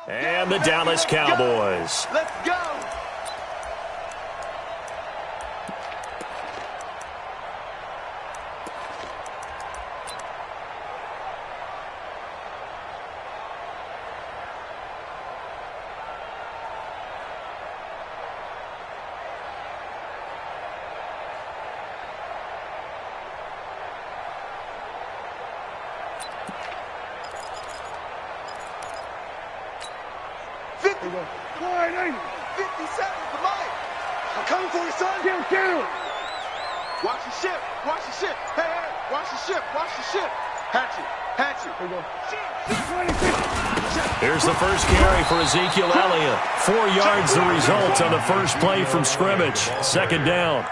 And the Dallas Cowboys. Let's go. I'm coming for you, son. Kill. Watch the ship. Hey, watch the ship. Hatchet. Here's the first carry for Ezekiel Elliott. 4 yards the result on the first play from scrimmage. Second down.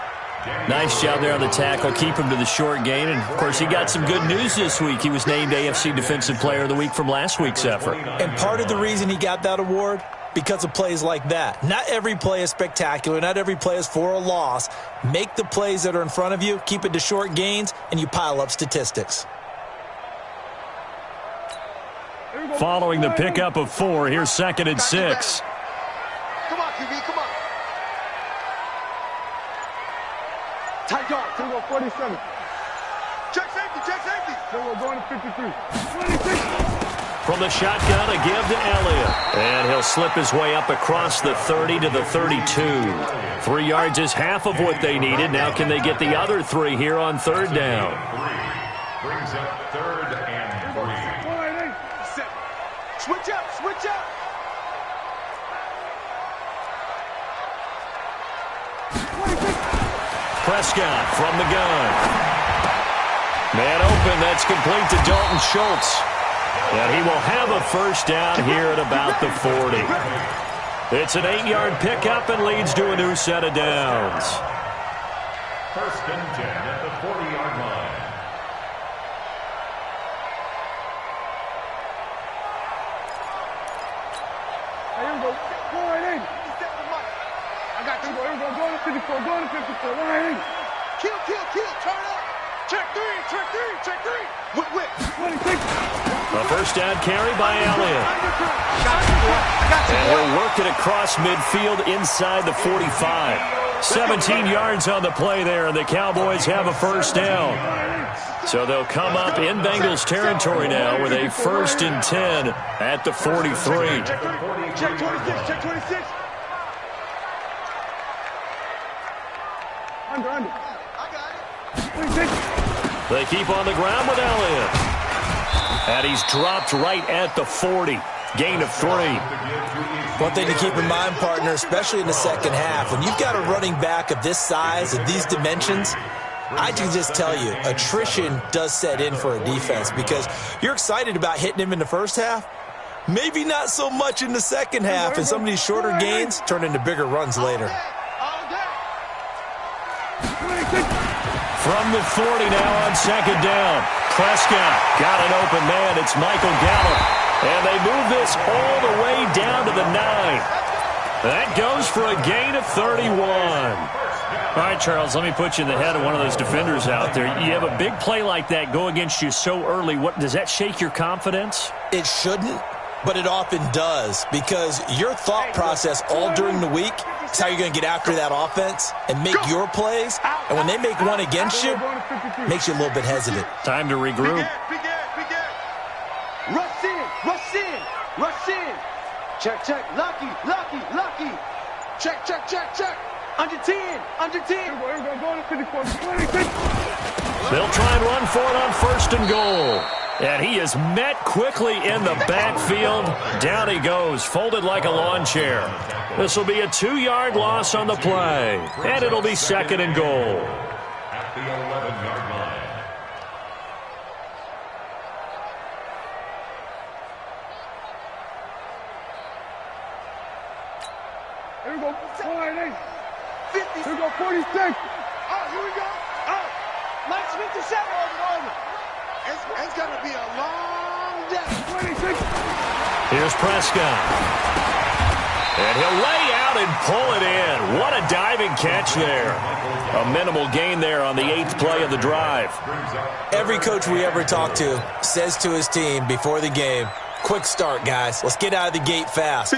Nice job there on the tackle. Keep him to the short gain. And, of course, he got some good news this week. He was named AFC Defensive Player of the Week from last week's effort. And part of the reason he got that award, because of plays like that. Not every play is spectacular. Not every play is for a loss. Make the plays that are in front of you, keep it to short gains, and you pile up statistics. Following the pickup of 4, here's 2nd and 6. Come on, QB, come on. Tight dog. 47. Check safety. We're going to 53. 26. From the shotgun, a give to Elliott. And he'll slip his way up across the 30 to the 32. 3 yards is half of what they needed. Now can they get the other 3 here on 3rd down? Brings up 3rd and 3. Switch up. Prescott from the gun. Man open, that's complete to Dalton Schultz. And he will have a first down here at about the 40. It's an 8-yard pickup and leads to a new set of downs. 1st and 10 at the 40-yard line. Here we go. Go right in. I got you. Here we go. Going to 54. Go right in. Kill. Turn up. Check three. Whip. 26. A first down carry by Elliott. Got you. And he'll work it across midfield inside the 45. 17 yards on the play there, and the Cowboys have a first down. So they'll come up in Bengals territory now with a 1st and 10 at the 43. Check 26. Under. I got it. 26. They keep on the ground with Elliott. And he's dropped right at the 40. Gain of 3. One thing to keep in mind, partner, especially in the second half, when you've got a running back of this size, of these dimensions, I can just tell you, attrition does set in for a defense because you're excited about hitting him in the first half. Maybe not so much in the second half, and some of these shorter gains turn into bigger runs later. All day. From the 40 now on 2nd down. Prescott got an open man. It's Michael Gallup. And they move this all the way down to the 9. That goes for a gain of 31. All right, Charles, let me put you in the head of one of those defenders out there. You have a big play like that go against you so early. What does that shake your confidence? It shouldn't, but it often does because your thought process all during the week is how you're going to get after that offense and make your plays. And when they make one against you, it makes you a little bit hesitant. Time to regroup. Big Ed. Rush in. Check. Lucky. Check. Under 10. We're going to 54. 26. They'll try and run for it on 1st and goal. And he is met quickly in the backfield. Down he goes, folded like a lawn chair. This will be a 2-yard loss on the play. And it'll be 2nd and goal. At the 11-yard line. Here we go. 50. Here we go. 46. Oh, here we go. Oh, Mike's 57. Over. It's going to be a long day. 26. Here's Prescott. And he'll lay out and pull it in. What a diving catch there. A minimal gain there on the 8th play of the drive. Every coach we ever talk to says to his team before the game, Quick start, guys. Let's get out of the gate fast.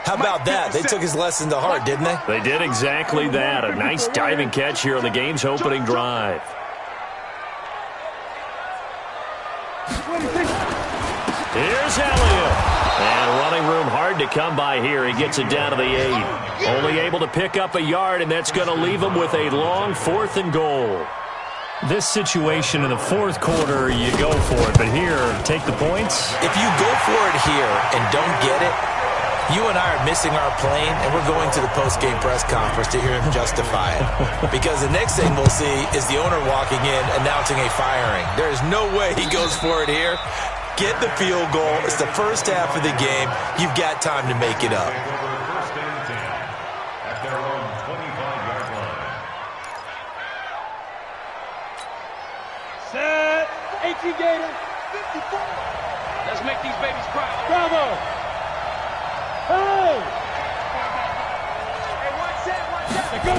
How about that? They took his lesson to heart, didn't they? They did exactly that. A nice diving catch here on the game's opening drive. Here's Elliott. And running room hard to come by here. He gets it down to the 8. Only able to pick up a yard, and that's going to leave him with a long 4th and goal. This situation in the fourth quarter, you go for it. But here, take the points. If you go for it here and don't get it, you and I are missing our plane, and we're going to the post-game press conference to hear him justify it. Because the next thing we'll see is the owner walking in announcing a firing. There is no way he goes for it here. Get the field goal. It's the first half of the game. You've got time to make it up. First and 10 at their own 25-yard line. Set. 18 Gator. 54. Let's make these babies proud. Bravo. Hey. Hey, watch that, watch that. Let's go.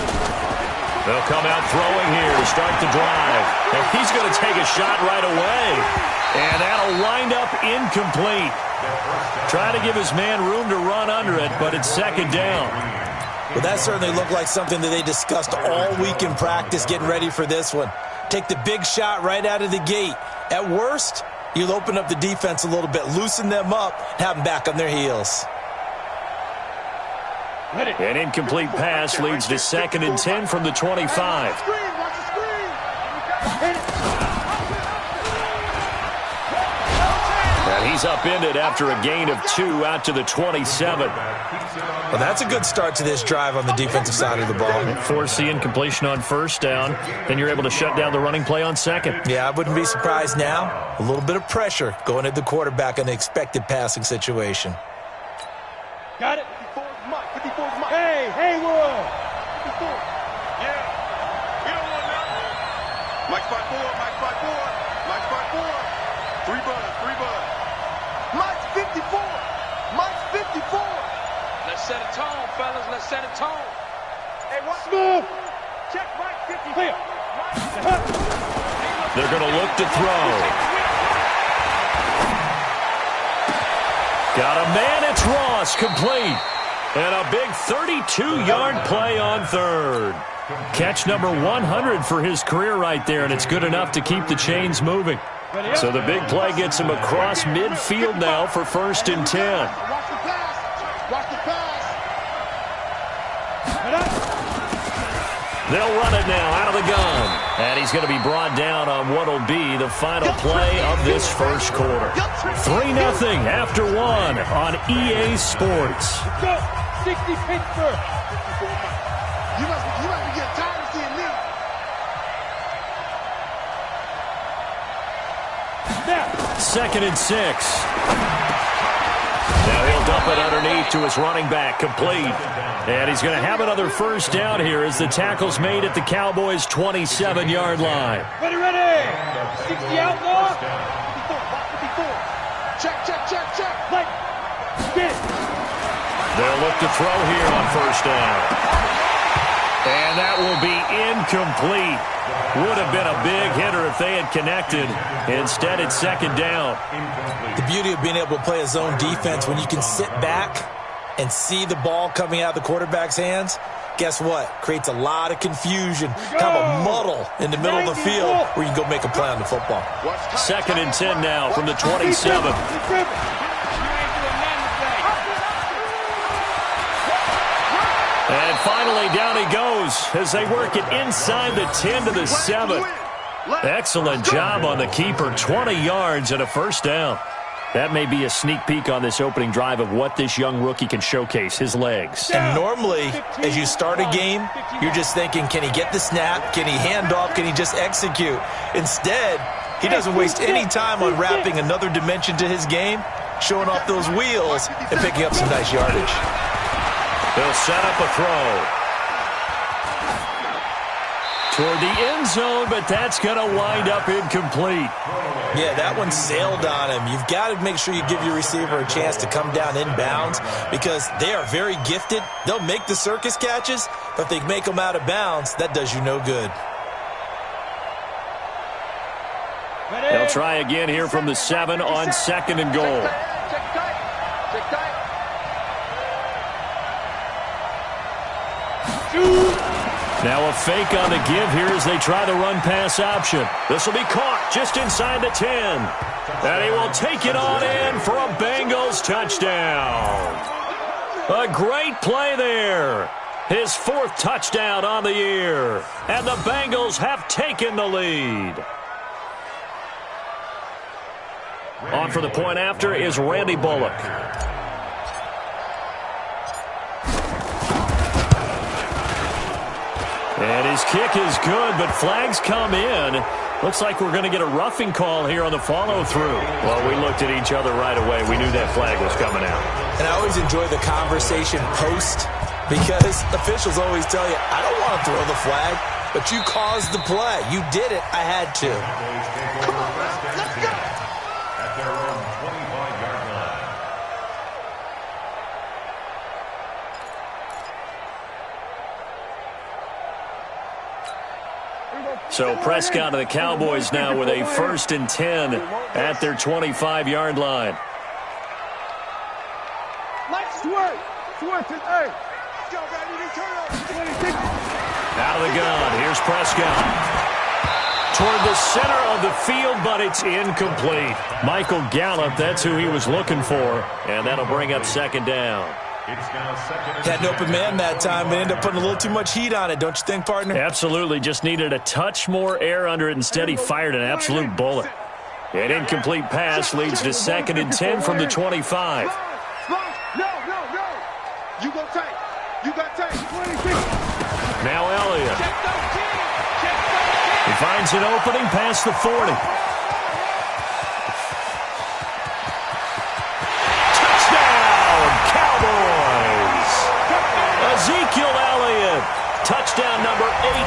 They'll come out throwing here to start the drive. And he's going to take a shot right away. And that'll wind up incomplete. Trying to give his man room to run under it, but it's second down. Well, that certainly looked like something that they discussed all week in practice getting ready for this one. Take the big shot right out of the gate. At worst, you'll open up the defense a little bit, loosen them up, and have them back on their heels. An incomplete pass leads to 2nd and 10 from the 25. Watch the screen. And he's upended after a gain of 2 out to the 27. Well, that's a good start to this drive on the defensive side of the ball. Force the incompletion on first down. Then you're able to shut down the running play on second. Yeah, I wouldn't be surprised now. A little bit of pressure going at the quarterback in the expected passing situation. Got it. 54's Mike. 54's Mike. Hey, Haywood. 54. Yeah. We don't want nothing. Mike 5-4. Mike 5-4. Mike 5-4. 3 bud. Mike's 54. Mike's 54. Let's set a tone, fellas. Let's set a tone. Hey, what? Smooth. Check Mike 54. Clear. They're going to look to throw. Got a man, it's Ross, complete. And a big 32-yard play on third. Catch number 100 for his career right there, and it's good enough to keep the chains moving. So the big play gets him across midfield now for 1st and 10. Watch the pass. Watch the pass. They'll run it now out of the gun. And he's going to be brought down on what will be the final play of this first quarter. 3-0 after 1 on EA Sports. Go. 60 Pittsburgh. You must be getting tired of seeing me. Now. 2nd and 6. Now he'll dump it underneath to his running back, complete. And he's going to have another first down here as the tackle's made at the Cowboys' 27-yard line. Ready. 60 outlaw. 54. Check. Like. Get it. They'll look to throw here on first down. And that will be incomplete. Would have been a big hitter if they had connected. Instead, it's second down. The beauty of being able to play a zone defense when you can sit back and see the ball coming out of the quarterback's hands, guess what? Creates a lot of confusion, kind of a muddle in the middle of the field where you can go make a play on the football. 2nd and 10 now from the 27. And finally, down he goes as they work it inside the 10 to the 7. Excellent job on the keeper. 20 yards and a first down. That may be a sneak peek on this opening drive of what this young rookie can showcase, his legs. And normally, as you start a game, you're just thinking, can he get the snap? Can he hand off? Can he just execute? Instead, he doesn't waste any time on wrapping another dimension to his game, showing off those wheels, and picking up some nice yardage. They'll set up a throw toward the end zone, but that's going to wind up incomplete. Yeah, that one sailed on him. You've got to make sure you give your receiver a chance to come down inbounds because they are very gifted. They'll make the circus catches, but if they make them out of bounds, that does you no good. They'll try again here from the 7 on 2nd and goal. Now a fake on the give here as they try the run-pass option. This will be caught just inside the 10. And he will take it on in for a Bengals touchdown. A great play there. His 4th touchdown on the year. And the Bengals have taken the lead. On for the point after is Randy Bullock. And his kick is good, but flags come in. Looks like we're going to get a roughing call here on the follow-through. Well, we looked at each other right away. We knew that flag was coming out. And I always enjoy the conversation post because officials always tell you, I don't want to throw the flag, but you caused the play. You did it. I had to. Come on, let's go. At their own 25-yard line. So Prescott and the Cowboys now with a 1st and 10 at their 25-yard line. Out of the gun. Here's Prescott. Toward the center of the field, but it's incomplete. Michael Gallup, that's who he was looking for. And that'll bring up 2nd down. It's now 2nd and Had an open man that time, but ended up putting a little too much heat on it, don't you think, partner? Absolutely. Just needed a touch more air under it. Instead, he fired an absolute bullet. An incomplete pass leads to 2nd and 10 from the 25. No. You go tight. You got tight. Now Elliott. He finds an opening past the 40. Touchdown, Cowboys! Ezekiel Elliott. Touchdown number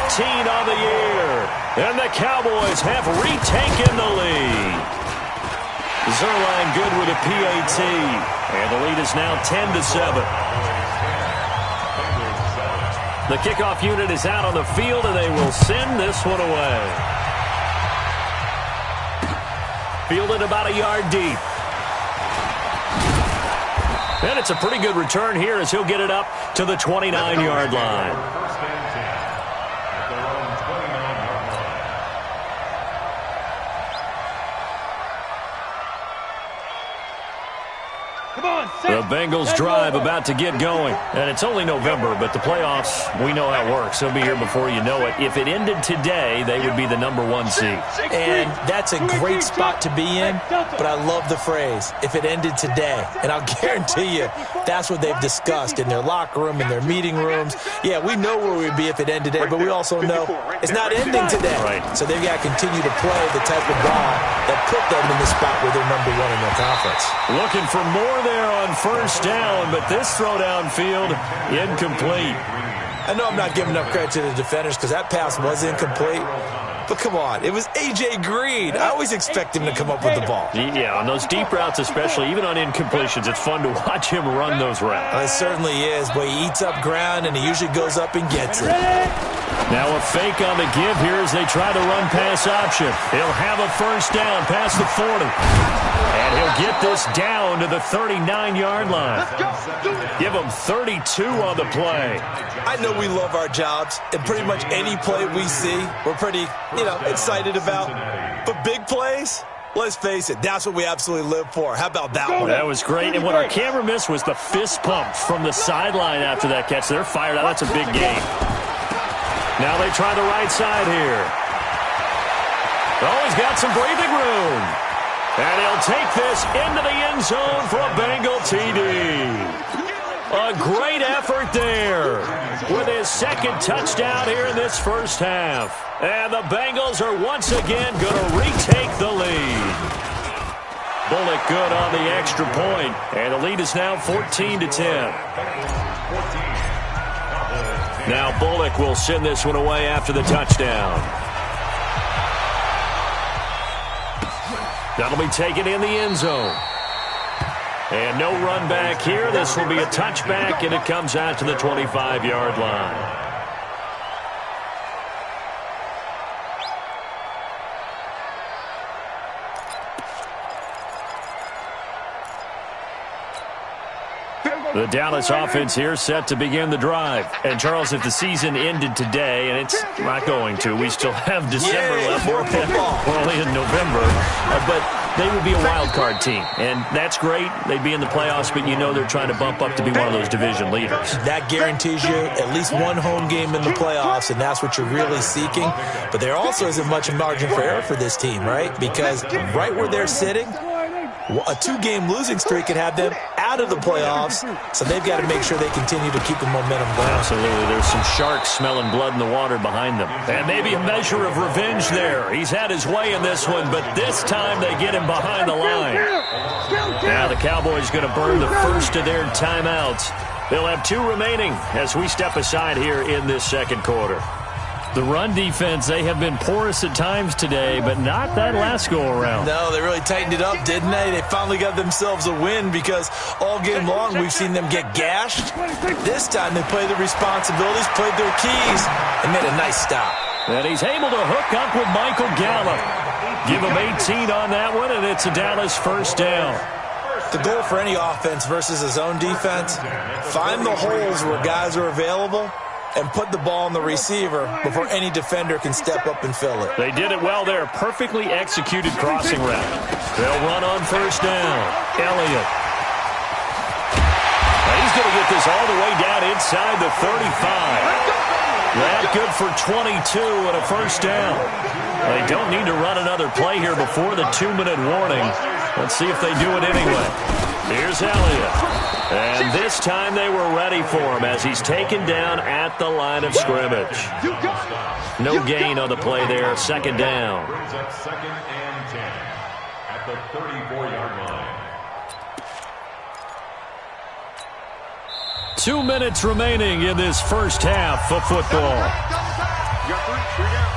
18 on the year. And the Cowboys have retaken the lead. Zerline good with a PAT. And the lead is now 10-7. The kickoff unit is out on the field, and they will send this one away. Fielded about a yard deep. And it's a pretty good return here as he'll get it up to the 29-yard line. 1st and 10 at their own 29-yard line. The Bengals drive about to get going. And it's only November, but the playoffs, we know how it works. They'll be here before you know it. If it ended today, they would be the #1 seed. And that's a great spot to be in, but I love the phrase, if it ended today. And I'll guarantee you, that's what they've discussed in their locker room, in their meeting rooms. Yeah, we know where we'd be if it ended today, but we also know it's not ending today. Right. So they've got to continue to play the type of ball that put them in the spot where they're #1 in their conference. Looking for more there on 1st down, but this throw downfield, incomplete. I know I'm not giving enough credit to the defenders because that pass was incomplete. But come on, it was A.J. Green. I always expect him to come up with the ball. Yeah, on those deep routes especially, even on incompletions, it's fun to watch him run those routes. It certainly is, but he eats up ground and he usually goes up and gets it. Now a fake on the give here as they try the run-pass option. He'll have a 1st down past the 40. And he'll get this down to the 39-yard line. Give him 32 on the play. I know we love our jobs, and pretty much any play we see, we're pretty, excited about. But big plays, let's face it, that's what we absolutely live for. How about that one? That was great. And what our camera missed was the fist pump from the sideline after that catch. They're fired out. That's a big game. Now they try the right side here. Oh, he's got some breathing room. And he'll take this into the end zone for a Bengal TD. A great effort there with his 2nd touchdown here in this 1st half. And the Bengals are once again going to retake the lead. Bullock good on the extra point. And the lead is now 14-10. Now Bullock will send this one away after the touchdown. That'll be taken in the end zone. And no run back here. This will be a touchback, and it comes out to the 25-yard line. The Dallas offense here set to begin the drive. And, Charles, if the season ended today, and it's not going to, we still have December left. More football. Only in November. But they would be a wild card team. And that's great. They'd be in the playoffs, but you know they're trying to bump up to be one of those division leaders. That guarantees you at least one home game in the playoffs, and that's what you're really seeking. But there also isn't much margin for error for this team, right? Because right where they're sitting, a 2-game losing streak could have them out of the playoffs, so they've got to make sure they continue to keep the momentum going. Absolutely. There's some sharks smelling blood in the water behind them. And maybe a measure of revenge there. He's had his way in this one, but this time they get him behind the line. Now the Cowboys going to burn the first of their timeouts. They'll have 2 remaining as we step aside here in this second quarter. The run defense, they have been porous at times today, but not that last go-around. No, they really tightened it up, didn't they? They finally got themselves a win because all game long we've seen them get gashed. This time they played their responsibilities, played their keys, and made a nice stop. And he's able to hook up with Michael Gallup. Give him 18 on that one, and it's a Dallas first down. The goal for any offense versus a zone defense, find the holes where guys are available and put the ball on the receiver before any defender can step up and fill it. They did it well there. Perfectly executed crossing route. They'll run on first down. Elliott. He's going to get this all the way down inside the 35. That good for 22 and a first down. They don't need to run another play here before the 2-minute warning. Let's see if they do it anyway. Here's Elliott. And this time they were ready for him as he's taken down at the line of scrimmage. No gain on the play there. Second down. Brings up 2nd and 10 at the 34-yard line. 2 minutes remaining in this first half of football. You got 3 down.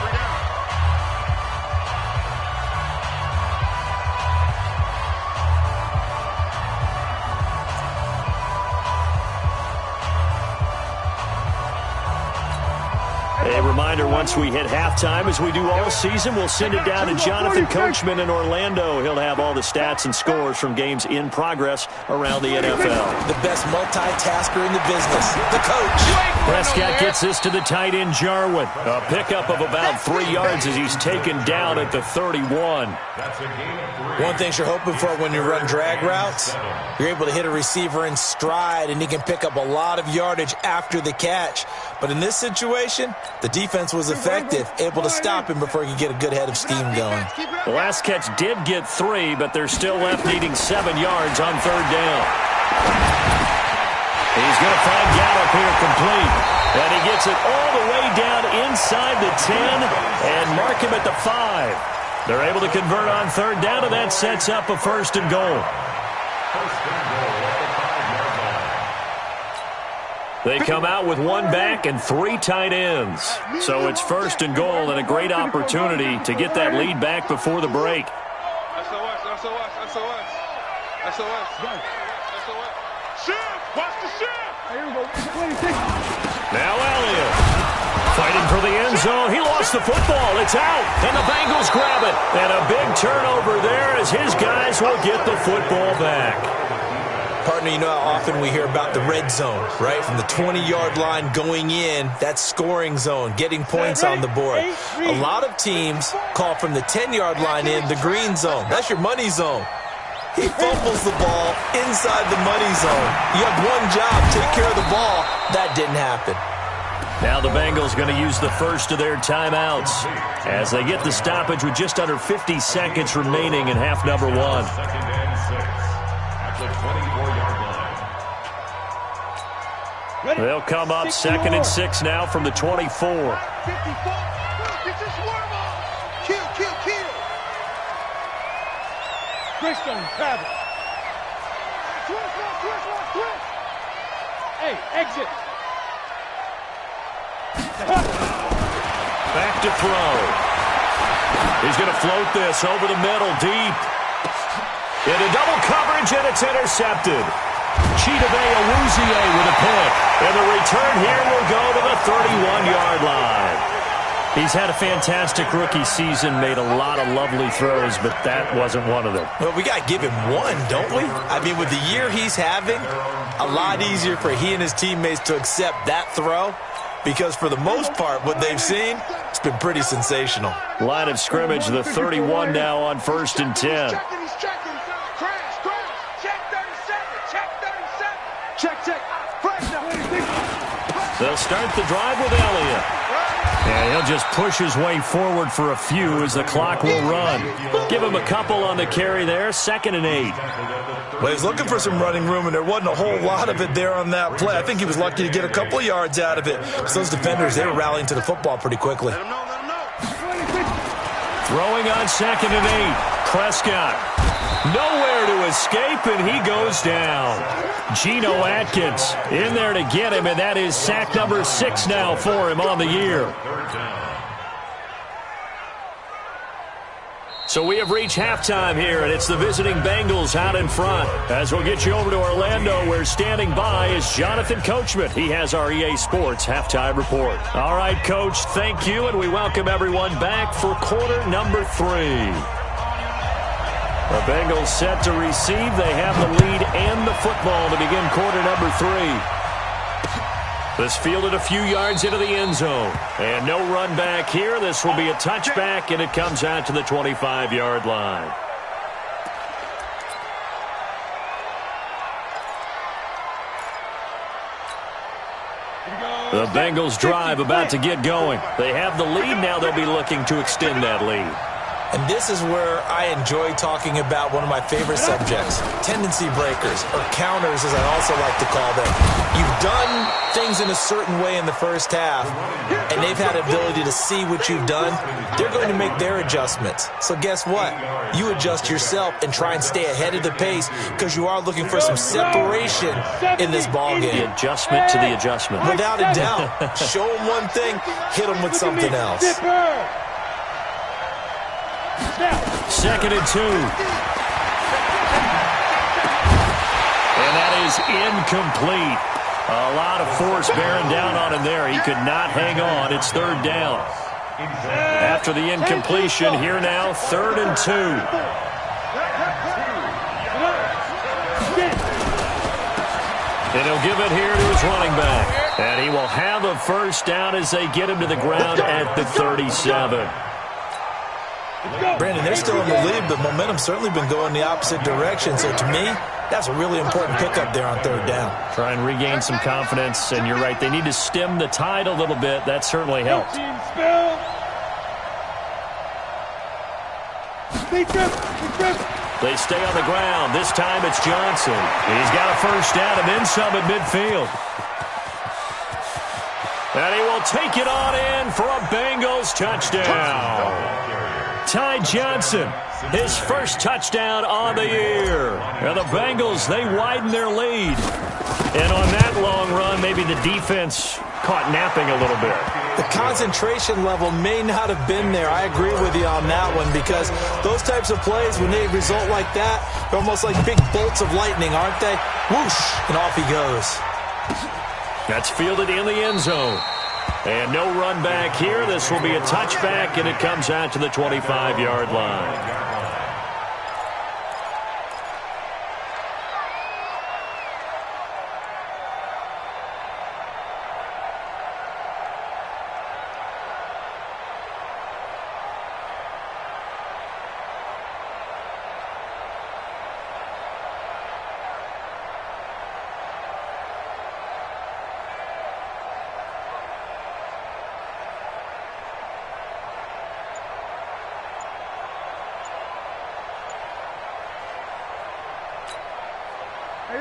A reminder, once we hit halftime, as we do all season, we'll send it down to Jonathan Coachman in Orlando. He'll have all the stats and scores from games in progress around the NFL. The best multitasker in the business, the coach. Prescott gets this to the tight end, Jarwin. A pickup of about 3 yards as he's taken down at the 31. That's a gain of 3. One thing you're hoping for when you run drag routes, you're able to hit a receiver in stride, and he can pick up a lot of yardage after the catch. But in this situation, the defense was effective, able to stop him before he could get a good head of steam going. The last catch did get 3, but they're still left needing 7 yards on third down. He's going to find Gallup here complete. And he gets it all the way down inside the 10 and mark him at the 5. They're able to convert on third down, and that sets up a first and goal. First and goal at the 5-yard line. They come out with 1 back and 3 tight ends. So it's first and goal and a great opportunity to get that lead back before the break. Watch the shift. Now Elliott fighting for the end zone. He lost the football. It's out, and the Bengals grab it. And a big turnover there as his guys will get the football back. Partner, you know how often we hear about the red zone, right? From the 20-yard line going in, that's scoring zone, getting points on the board. A lot of teams call from the 10-yard line in the green zone. That's your money zone. He fumbles the ball inside the money zone. You have one job, take care of the ball. That didn't happen. Now the Bengals going to use the first of their timeouts as they get the stoppage with just under 50 seconds remaining in half number 1. 2nd and 6 at the 24-yard line. They'll come up 2nd and 6 now from the 24. 54. Get your swerve on. Kill. Twist on Travis. Twist. Hey, exit. Back to throw. He's going to float this over the middle, deep. Into double coverage, and it's intercepted. Chidobe Awuzie with a pick. And the return here will go to the 31-yard line. He's had a fantastic rookie season, made a lot of lovely throws, but that wasn't one of them. Well, we got to give him one, don't we? I mean, with the year he's having, a lot easier for he and his teammates to accept that throw because for the most part, what they've seen, it's been pretty sensational. Line of scrimmage, the 31 now on 1st and 10. He's checking. Crash. Check 37. Check. Fresh now. They'll start the drive with Elliott. And he'll just push his way forward for a few as the clock will run. Give him a couple on the carry there, 2nd and 8. Well, he's looking for some running room, and there wasn't a whole lot of it there on that play. I think he was lucky to get a couple of yards out of it. Because those defenders, they were rallying to the football pretty quickly. Let him know. Throwing on 2nd and 8. Prescott. Nowhere to escape, and he goes down. Geno Atkins in there to get him, and that is sack number 6 now for him on the year. So we have reached halftime here, and it's the visiting Bengals out in front. As we'll get you over to Orlando, where standing by is Jonathan Coachman. He has our EA Sports halftime report. All right, Coach, thank you, and we welcome everyone back for quarter number 3. The Bengals set to receive. They have the lead and the football to begin quarter number 3. This fielded a few yards into the end zone. And no run back here. This will be a touchback, and it comes out to the 25-yard line. The Bengals drive about to get going. They have the lead. Now they'll be looking to extend that lead. And this is where I enjoy talking about one of my favorite subjects, tendency breakers, or counters as I also like to call them. You've done things in a certain way in the first half, and they've had the ability to see what you've done. They're going to make their adjustments. So guess what? You adjust yourself and try and stay ahead of the pace because you are looking for some separation in this ballgame. The adjustment to the adjustment. Without a doubt. Show them one thing, hit them with something else. 2nd and 2. And that is incomplete. A lot of force bearing down on him there. He could not hang on. It's 3rd down. After the incompletion, here now, 3rd and 2. And he'll give it here to his running back. And he will have a first down as they get him to the ground at the 37. Brandon, they're still in the lead, but momentum's certainly been going the opposite direction. So to me, that's a really important pickup there on 3rd down. Try and regain some confidence, and you're right. They need to stem the tide a little bit. That certainly helped. They stay on the ground. This time it's Johnson. He's got a first down and then some at midfield. And he will take it on in for a Bengals touchdown. Ty Johnson, his first touchdown on the year. And the Bengals, they widen their lead. And on that long run, maybe the defense caught napping a little bit. The concentration level may not have been there. I agree with you on that one because those types of plays, when they result like that, they're almost like big bolts of lightning, aren't they? Whoosh, and off he goes. That's fielded in the end zone. And no run back here. This will be a touchback, and it comes out to the 25-yard line.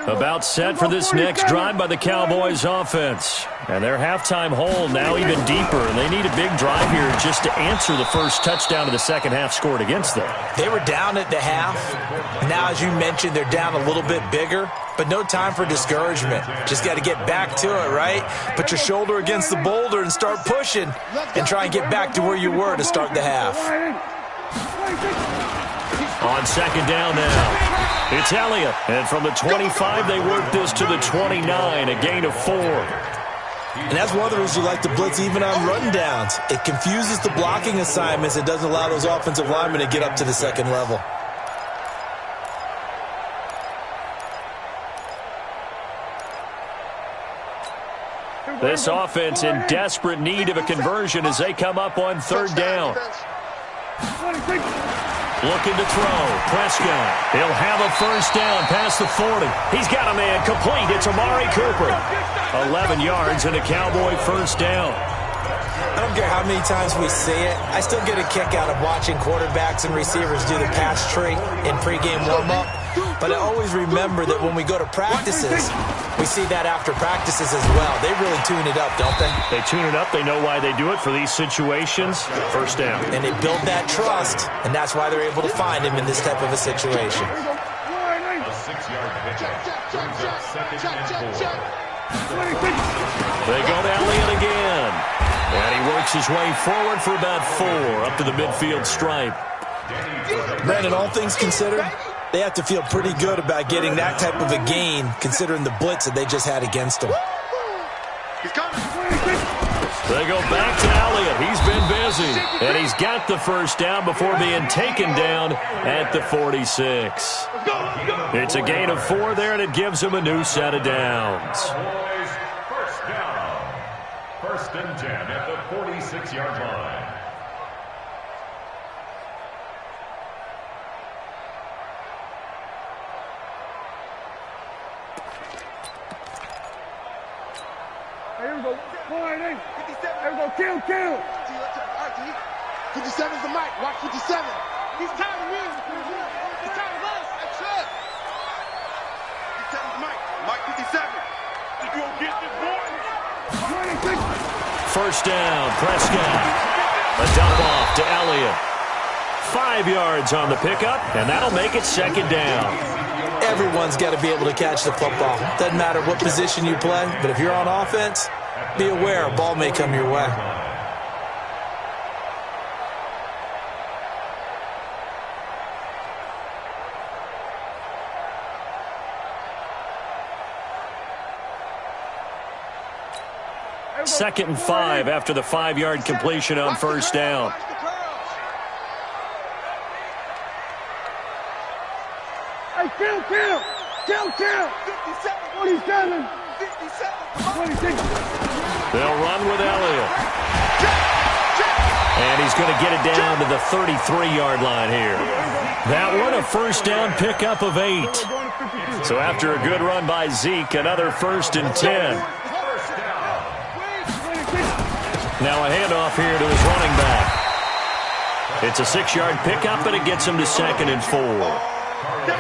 About set for this next drive by the Cowboys offense. And their halftime hole now even deeper, and they need a big drive here just to answer the first touchdown of the second half scored against them. They were down at the half. Now, as you mentioned, they're down a little bit bigger, but no time for discouragement. Just got to get back to it, right? Put your shoulder against the boulder and start pushing and try and get back to where you were to start the half. On second down now. It's Elliott, and from the 25, they work this to the 29, a gain of 4. And that's one of the reasons you like to blitz even on run downs. It confuses the blocking assignments. It doesn't allow those offensive linemen to get up to the second level. This offense in desperate need of a conversion as they come up on third down. Looking to throw. Prescott. He'll have a first down past the 40. He's got a man complete. It's Amari Cooper. 11 yards and a Cowboy first down. I don't care how many times we see it. I still get a kick out of watching quarterbacks and receivers do the pass tree in pregame warm-up. But I always remember that when we go to practices, we see that after practices as well. They really tune it up, don't they? They tune it up. They know why they do it for these situations. First down. And they build that trust, and that's why they're able to find him in this type of a situation. A 6-yard pickup brings up 2nd and 4. They go to Elliott again. And he works his way forward for about 4 up to the midfield stripe. Brandon, all things considered, they have to feel pretty good about getting that type of a gain considering the blitz that they just had against them. They go back to Elliott. He's been busy. And he's got the first down before being taken down at the 46. It's a gain of 4 there, and it gives him a new set of downs. Cowboys first down. 1st and 10 at the 46-yard line. Here we go. 57. Kill. 57's the mic. Watch 57. He's tired of me. He's tired of us. That's it. 57's Mike. Mike 57. You gonna get this boy? 26. First down, Prescott. A dump off to Elliott. 5 yards on the pickup, and that'll make it 2nd down. Everyone's got to be able to catch the football. Doesn't matter what position you play, but if you're on offense, be aware a ball may come your way. Second and 5 after the 5-yard completion on first down. Hey, kill. 57. 26. They'll run with Elliott. And he's going to get it down to the 33-yard line here. That one a first down pickup of 8. So after a good run by Zeke, another 1st and 10. Now a handoff here to his running back. It's a 6-yard pickup, and it gets him to 2nd and 4.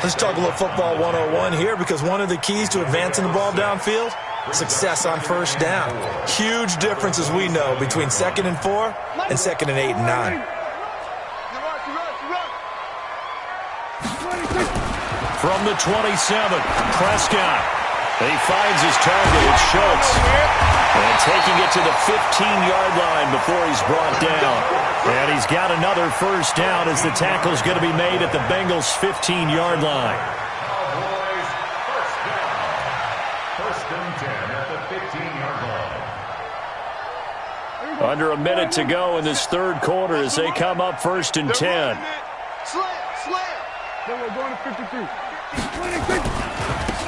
Let's talk a little football 101 here, because one of the keys to advancing the ball downfield, success on first down. Huge difference, as we know, between 2nd and 4 and 2nd and 8 and 9. From the 27, Prescott. He finds his target. It's Schultz. And taking it to the 15-yard line before he's brought down. And he's got another first down as the tackle's going to be made at the Bengals' 15-yard line. Cowboys first down. 1st and 10 at the 15-yard line. Under a minute to go in this third quarter as they come up 1st and 10. Slam. Then we're going to 53. 26.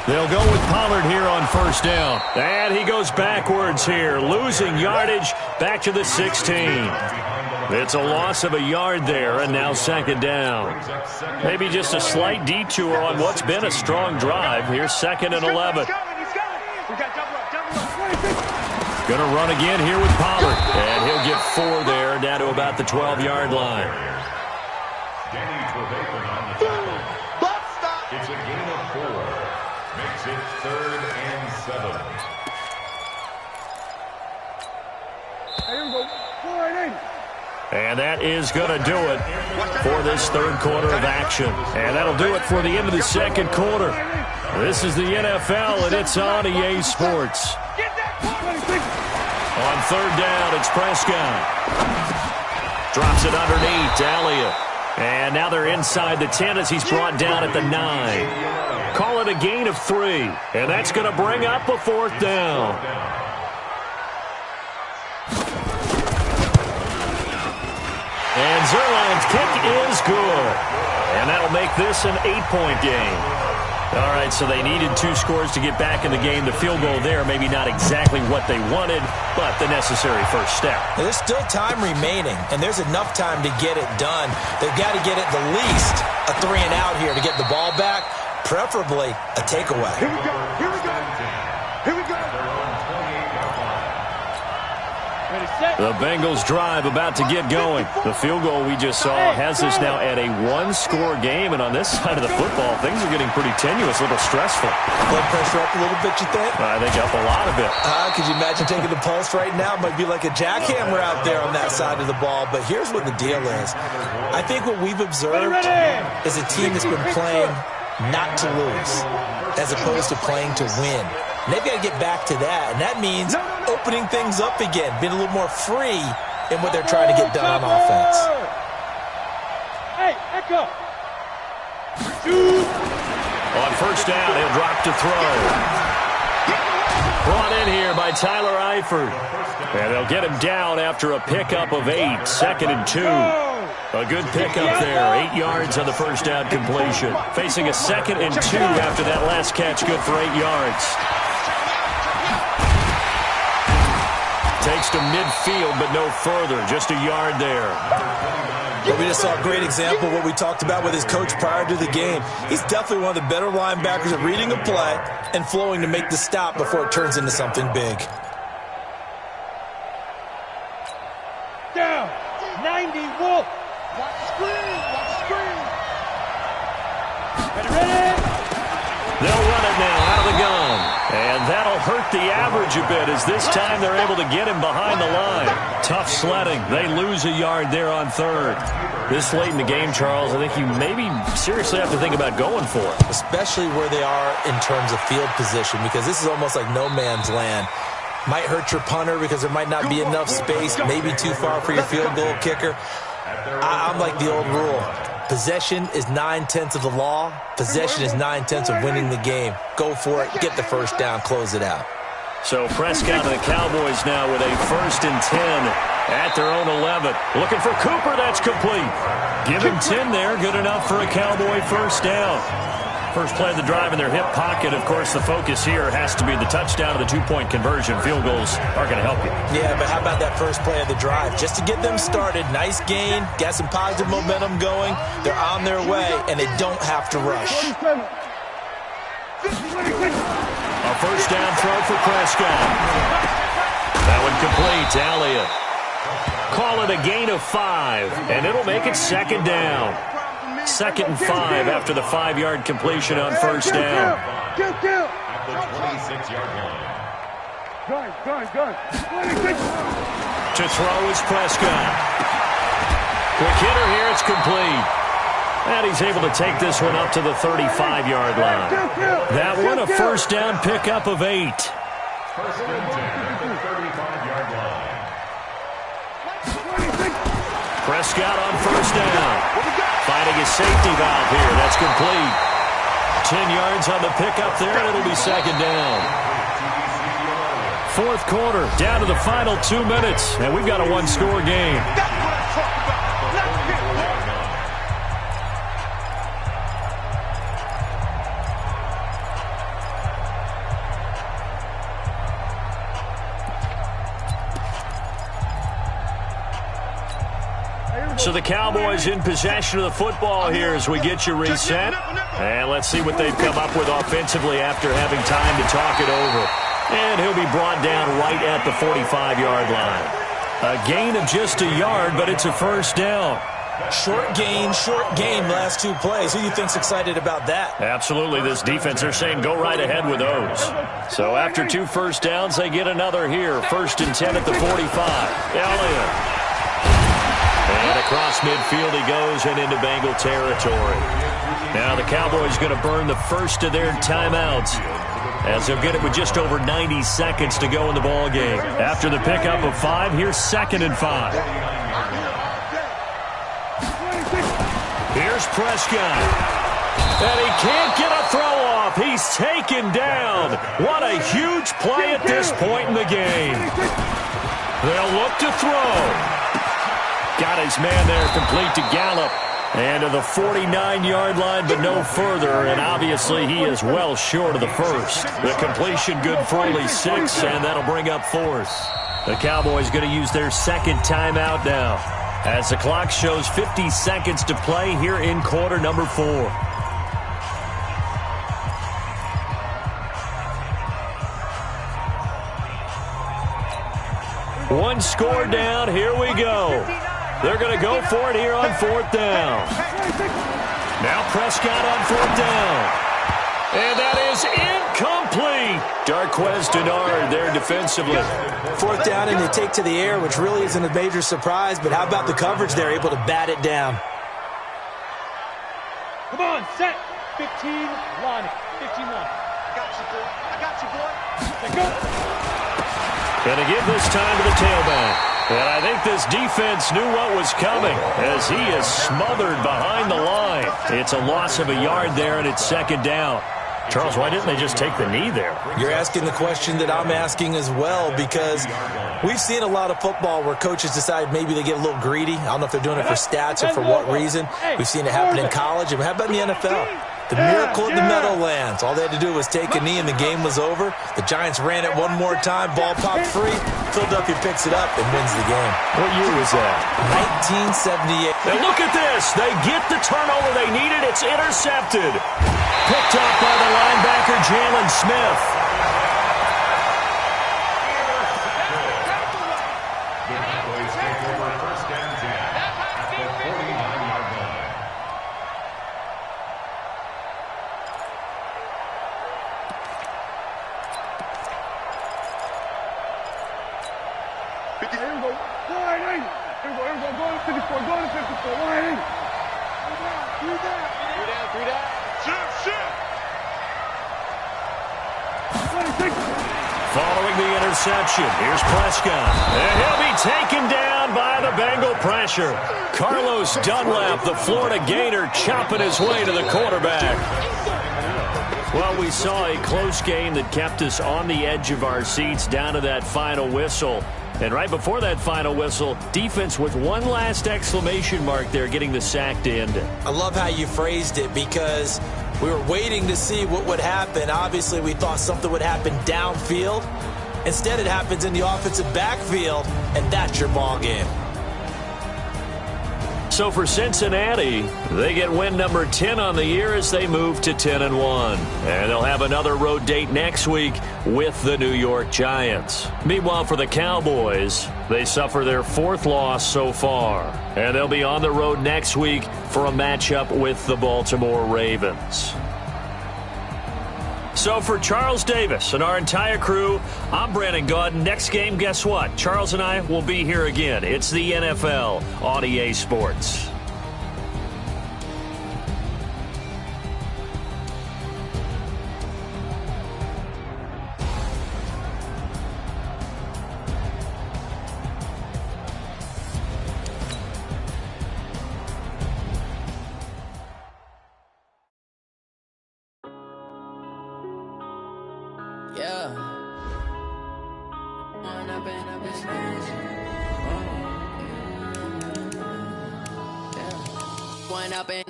They'll go with Pollard here on first down. And he goes backwards here, losing yardage back to the 16. It's a loss of a yard there, and now 2nd down. Maybe just a slight detour on what's been a strong drive. Here's 2nd and 11. Going to run again here with Pollard. And he'll get 4 there, down to about the 12-yard line. It's a gain of 4. Makes it 3rd and 7. Here we go. 4 And that is going to do it for this third quarter of action. And that'll do it for the end of the second quarter. This is the NFL, and it's on EA Sports. On third down, it's Prescott. Drops it underneath to Elliott. And now they're inside the 10 as he's brought down at the 9. Call it a gain of 3. And that's going to bring up a 4th down. And Zerline's kick is good. And that'll make this an 8-point game. All right, so they needed 2 scores to get back in the game. The field goal there, maybe not exactly what they wanted, but the necessary first step. There's still time remaining, and there's enough time to get it done. They've got to get it the least a 3-and-out here to get the ball back, preferably a takeaway. Here we go. Here we go. Here we go. The Bengals drive about to get going. The field goal we just saw has us now at a 1-score game, and on this side of the football, things are getting pretty tenuous, a little stressful. Blood pressure up a little bit, you think? I think up a lot of it. Could you imagine taking the pulse right now? It might be like a jackhammer out there on that side of the ball, but here's what the deal is. I think what we've observed is a team that's been playing not to lose as opposed to playing to win. And they've got to get back to that, and that means opening things up again, being a little more free in what they're trying to get done on offense. Hey, Echo. On first down, he'll drop to throw. Brought in here by Tyler Eifert. And they'll get him down after a pickup of 8, 2nd and 2. A good pickup there, 8 yards on the first down completion. Facing a 2nd and 2 after that last catch, good for 8 yards. Takes to midfield, but no further. Just a yard there. Well, we just saw a great example of what we talked about with his coach prior to the game. He's definitely one of the better linebackers at reading a play and flowing to make the stop before it turns into something big. Down. 90, Wolf. Watch the screen. Watch the screen. Ready? They'll run it now out of the gun. And that'll hurt the average a bit as this time they're able to get him behind the line. Tough sledding. They lose a yard there on 3rd. This late in the game, Charles, I think you maybe seriously have to think about going for it. Especially where they are in terms of field position, because this is almost like no man's land. Might hurt your punter because there might not be enough space, maybe too far for your field goal kicker. I'm like the old rule. Possession is 9/10 of the law. Possession is 9/10 of winning the game. Go for it. Get the first down. Close it out. So Prescott and the Cowboys now with a 1st and 10 at their own 11. Looking for Cooper. That's complete. Give him 10 there. Good enough for a Cowboy first down. First play of the drive in their hip pocket. Of course, the focus here has to be the touchdown of the 2-point conversion. Field goals are going to help you. Yeah, but how about that first play of the drive? Just to get them started, nice gain, got some positive momentum going. They're on their way, and they don't have to rush. A first down throw for Prescott. That one complete. Elliott. Call it a gain of 5, and it'll make it 2nd down. 2nd and 5 after the 5-yard completion on first down. At the 26-yard line. Gun. 26. To throw is Prescott. Quick hitter here. It's complete. And he's able to take this one up to the 35-yard line. That one a first down pickup of 8. 1st and 10 at the 35-yard line. Prescott on first down. Finding his safety valve here. That's complete. 10 yards on the pickup there, and it'll be 2nd down. 4th quarter, down to the final 2 minutes, and we've got a 1-score game. That's what I'm talking about. Let's get it. So the Cowboys in possession of the football here as we get you reset. And let's see what they've come up with offensively after having time to talk it over. And he'll be brought down right at the 45-yard line. A gain of just a yard, but it's a first down. Short gain, short game, last 2 plays. Who do you think's excited about that? Absolutely. This defense, they're saying go right ahead with those. So after 2 first downs, they get another here. 1st and 10 at the 45. Elliott. And across midfield he goes and into Bengal territory. Now the Cowboys going to burn the first of their timeouts as they'll get it with just over 90 seconds to go in the ball game. After the pickup of 5, here's 2nd and 5. Here's Prescott. And he can't get a throw off. He's taken down. What a huge play at this point in the game. They'll look to throw. Got his man there, complete to Gallup. And to the 49-yard line, but no further. And obviously, he is well short of the first. The completion good for only 6, and that'll bring up 4th. The Cowboys going to use their second timeout now, as the clock shows 50 seconds to play here in quarter number 4. One score down. Here we go. They're going to go for it here on 4th down. Now Prescott on 4th down. And that is incomplete. Darquez Denard there defensively. 4th down and they take to the air, which really isn't a major surprise, but how about the coverage there, able to bat it down? Come on, set. 15, line it. 15 line. I got you, boy. I got you, boy. Let go. Going to give this time to the tailback. And I think this defense knew what was coming as he is smothered behind the line. It's a loss of a yard there, and it's 2nd down. Charles, why didn't they just take the knee there? You're asking the question that I'm asking as well, because we've seen a lot of football where coaches decide maybe they get a little greedy. I don't know if they're doing it for stats or for what reason. We've seen it happen in college. And how about in the NFL? The miracle of the Meadowlands. All they had to do was take a knee and the game was over. The Giants ran it one more time. Ball popped free. Philadelphia picks it up and wins the game. What year was that? 1978. And look at this. They get the turnover they needed. It's intercepted. Picked up by the linebacker, Jalen Smith. The Cowboys take over 1st and 10 at the 49-yard line. Here we go. Wide 8. Here we go. Go to 54. Go to 54. Wide 8. 3 down. Shoot. 26. Following the interception, here's Prescott. And he'll be taken down by the Bengal pressure. Carlos Dunlap, the Florida Gator, chopping his way to the quarterback. Well, we saw a close game that kept us on the edge of our seats down to that final whistle. And right before that final whistle, defense with one last exclamation mark there, getting the sack to end it. I love how you phrased it, because we were waiting to see what would happen. Obviously, we thought something would happen downfield. Instead, it happens in the offensive backfield, and that's your ball game. So for Cincinnati, they get win number 10 on the year as they move to 10-1. And they'll have another road date next week with the New York Giants. Meanwhile, for the Cowboys, they suffer their 4th loss so far. And they'll be on the road next week for a matchup with the Baltimore Ravens. So for Charles Davis and our entire crew, I'm Brandon Gaudin. Next game, guess what? Charles and I will be here again. It's the NFL on EA Sports.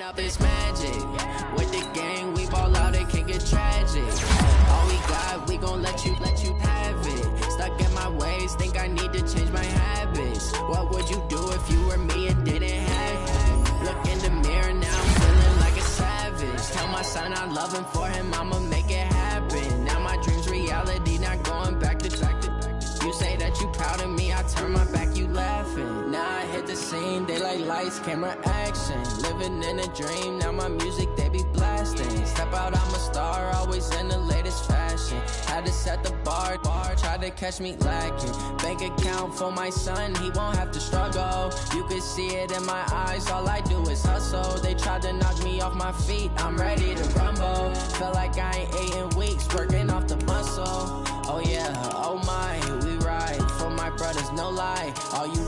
Up is magic. With the game, we ball out, it can get tragic. All we got, we gon' let you have it. Stuck in my ways, think I need to change my habits. What would you do if you were me and didn't have it? Look in the mirror, now I'm feeling like a savage. Tell my son I love him, for him I'ma make it happen. Now my dream's reality, not going back to. You say that you proud of me, I turn my back, you laughing. Now I hit the scene, they like lights, camera, action. Living in a dream, now my music, they be blasting. Step out, I'm a star, always in the latest fashion. Had to set the bar, try to catch me lacking. Bank account for my son, he won't have to struggle. You can see it in my eyes, all I do is hustle. They tried to knock me off my feet, I'm ready to rumble. Felt like I ain't ate in weeks, working off the muscle. Oh yeah, oh my, we ride for my brothers, no lie. All you